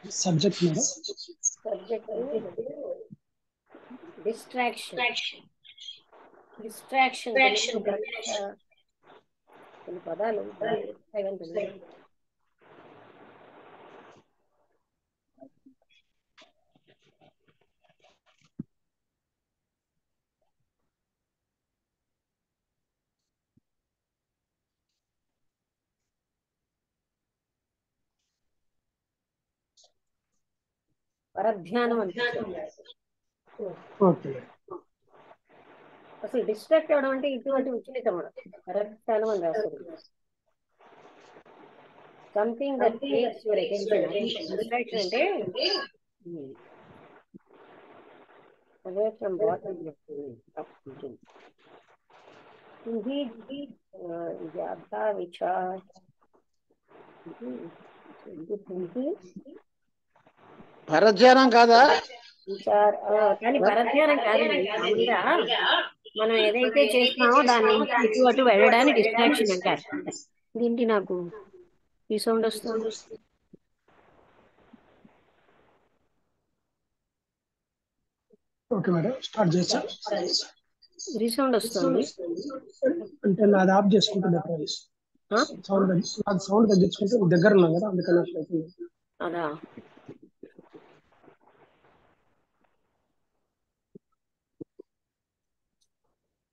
Subject madam. Subject distraction. Distraction తెలుగులో కరెక్ట్గా కొన్ని పదాలు తెలియదు. పరధ్యానం అనిపిస్తుంది. ఓకే. అసలు డిస్ట్రాక్ట్ అవ్వడం అంటే ఇటువంటి విచలితం పరధ్యానం అని రాస్తారు. Something that takes your attention. అది డిస్ట్రాక్షన్ అంటే away from what is thinking. ज्यादा विचार పరధ్యానం కాదా? విచార్ కానీ పరధ్యానం కాదండి. మామూలుగా మనం ఏదైతే చేస్తున్నామో దాని నుంచి ఇటు అటు వెళ్ళడానికి డిస్ట్రాక్షన్ అంటారు. దీంటి నాకు ఈ సౌండ్ వస్తుంది. ఓకే మేడం, స్టార్ట్ చేయొచ్చా? రీసౌండ్ వస్తుంది అంటే నాది ఆఫ్ చేసుకుంటే సౌండ్ తగ్గించుకుంటే దగ్గర ఉన్నాం కదా, అందుకని అట్లయితుంది. అదా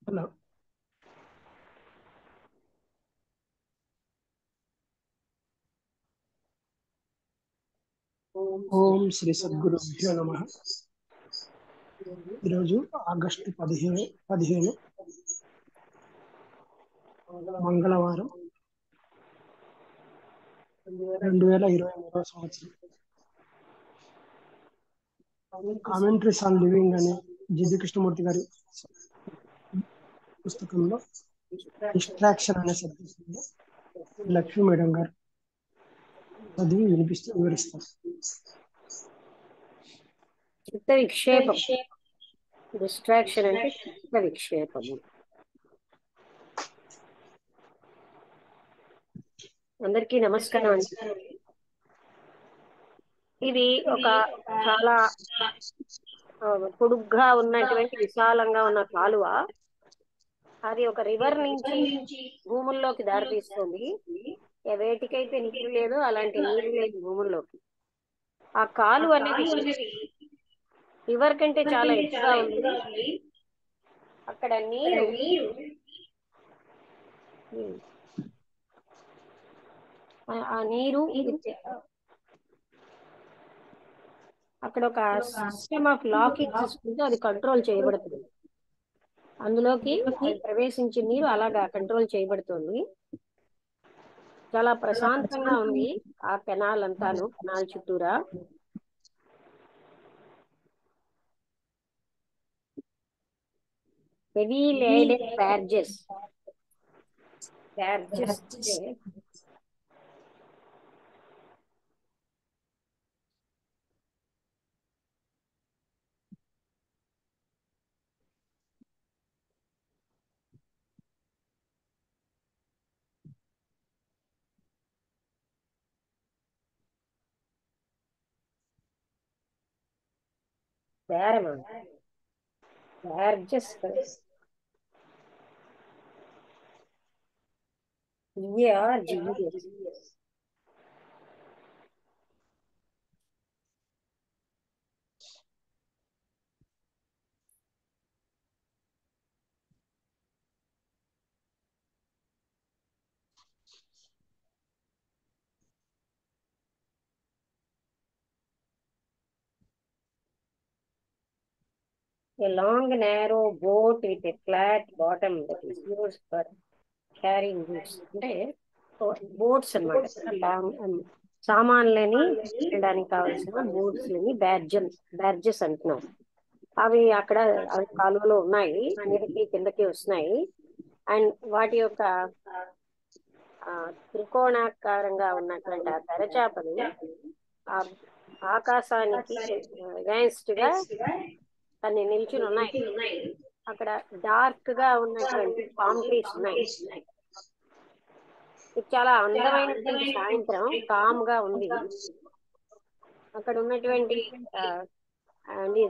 హలో. ఓం శ్రీ సద్గురుభ్యో నమః. ఈరోజు ఆగస్టు 15 మంగళవారం, 2023 సంవత్సరం. కామెంట్రీస్ ఆన్ లివింగ్ అనే జిడ్డు కృష్ణమూర్తి గారి పుస్తకంలో డిస్ట్రాక్షన్ అనే సబ్జెక్ట్ లక్ష్మీ మేడం గారు చదివి వివరిస్తారు. చిత్త విక్షేపం. డిస్ట్రాక్షన్ అంటే చిత్త విక్షేపము. అందరికీ నమస్కారం అండి. ఇది ఒక చాలా పొడుగ్గా ఉన్నటువంటి విశాలంగా ఉన్న కాలువ. అది ఒక రివర్ నుంచి భూముల్లోకి దారితీస్తుంది. వేటికైతే నీరు లేదో అలాంటి నీరు లేదు భూముల్లోకి. ఆ కాలువ అనేది రివర్ కంటే చాలా ఎత్తుగా ఉంది. అక్కడ నీరు ఆ నీరు అక్కడ ఒక సిస్టమ్ ఆఫ్ లాకింగ్ సిస్టమ్ అది కంట్రోల్ చేయబడుతుంది. అందులోకి అది ప్రవేశించిన నీరు అలాగా కంట్రోల్ చేయబడుతుంది. చాలా ప్రశాంతంగా ఉంది ఆ కెనాల్ అంతాను. కెనాల్ చుట్టూరా heavy లేడెడ్ బ్యార్జెస్. బ్యార్జెస్ A long narrow boat with a flat bottom that is used for carrying goods. అంటే బోట్స్ అన్నమాట. సామాన్లని చేయడానికి కావాల్సిన బోట్స్ ని బ్యార్జెస్ అంటున్నాం. అవి అక్కడ కాలువలో ఉన్నాయి, మీదకి కిందకి వస్తున్నాయి. అండ్ వాటి యొక్క త్రికోణాకారంగా ఉన్నటువంటి ఆ తెరచాపలు ఆ ఆకాశానికి అగైన్స్ట్ గా దాన్ని నిల్చుని ఉన్నాయి. అక్కడ డార్క్ గా ఉన్నటువంటి పామ్ ట్రీస్ ఉన్నాయి. ఇది చాలా అందమైనటువంటి సాయంత్రం, కామ్ గా ఉంది. అక్కడ ఉన్నటువంటి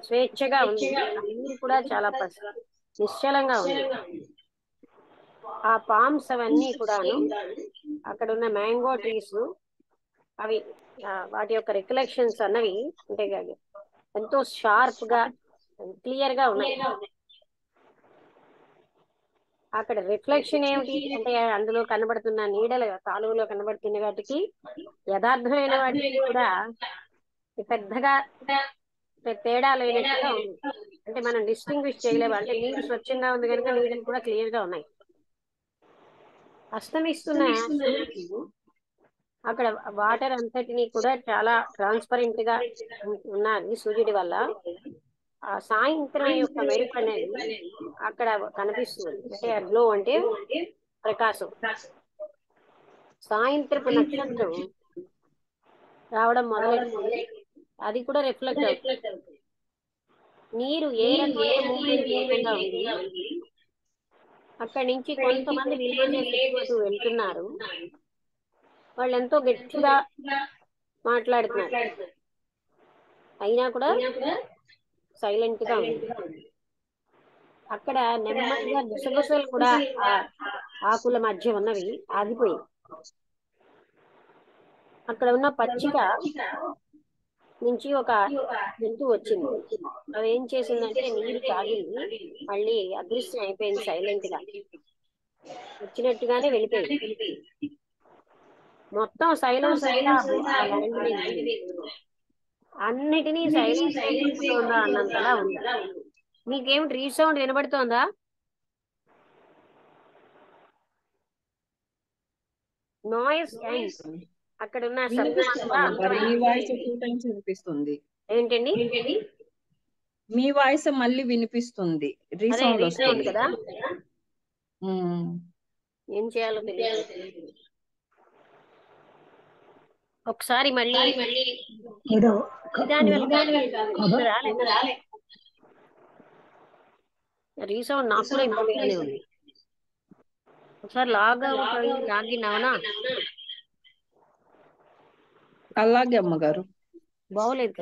స్వేచ్ఛగా ఉంది. ఆ నీరు కూడా చాలా నిశ్చలంగా ఉంది. ఆ పామ్స్ అవన్నీ కూడాను, అక్కడ ఉన్న మ్యాంగో ట్రీస్ అవి వాటి యొక్క రికలెక్షన్స్ అన్నవి అంటే ఎంతో షార్ప్ గా క్లియర్ గా ఉన్నాయి. అక్కడ రిఫ్లెక్షన్ ఏమిటి అంటే అందులో కనబడుతున్న నీడలు, కాలువలో కనబడుతున్న వాటికి యథార్థమైన వాటికి కూడా పెద్దగా తేడా లేనట్టుగా ఉంది. అంటే మనం డిస్టింగ్విష్ చేయలేము. అంటే నీరు స్వచ్ఛంగా ఉంది కనుక నీడలు కూడా క్లియర్ గా ఉన్నాయి. అస్తమిస్తున్న సూర్యుడు అక్కడ వాటర్ అంతటినీ కూడా చాలా ట్రాన్స్పరెంట్ గా ఉన్నది సూర్యుడి వల్ల. ఆ సాయంత్రం యొక్క మెరుపు అనేది అక్కడ కనిపిస్తుంది. అంటే గ్లో అంటే ప్రకాశం. సాయంత్రపు నక్షత్రం రావడం మొదలైంది, అది కూడా రిఫ్లెక్ట్ అవుతుంది. నీరు ఏ మూమెంట్ లేకుండా ఉంది. అక్కడి నుంచి కొంతమంది విలేజెస్ ఇటు వెళ్తున్నారు. వాళ్ళు ఎంతో గట్టిగా మాట్లాడుతున్నారు, అయినా కూడా సైలెంట్ గా ఉంది. అక్కడ నెమ్మదిగా గుసగుసలు కూడా ఆ ఆకుల మధ్య ఉన్నవి ఆగిపోయి, అక్కడ ఉన్న పచ్చిక నుంచి ఒక జంతువు వచ్చింది. అది ఏం చేసిందంటే నీరు తాగింది, మళ్ళీ అదృశ్యం అయిపోయింది. సైలెంట్ గా వచ్చినట్టుగానే వెళ్ళిపోయింది. మొత్తం సైలెన్స్ అంతా ఆ ల్యాండ్ మీద ఉంది. అన్నిటినీ సైలెన్స్ తీసుకుంటుందా అన్నంతలా ఉంది. మీకేమిటి రీసౌండ్ వినబడుతోందా? నాయిస్ అండ్ అక్కడ ఉన్న శబ్దం అంతా వినిపిస్తుంది. ఏంటండి? మీ వాయిస్ మళ్ళీ వినిపిస్తుంది, రీసౌండ్ వస్తుంది కదా. ఏం చేయాలో తెలియదు. ఒకసారి మళ్ళీ రీసౌండ్ నాకు కూడా ఇబ్బందిగానే ఉంది. ఒకసారి లాగిన్ అవునా? అలాగే అమ్మగారు, బాగోలేదు.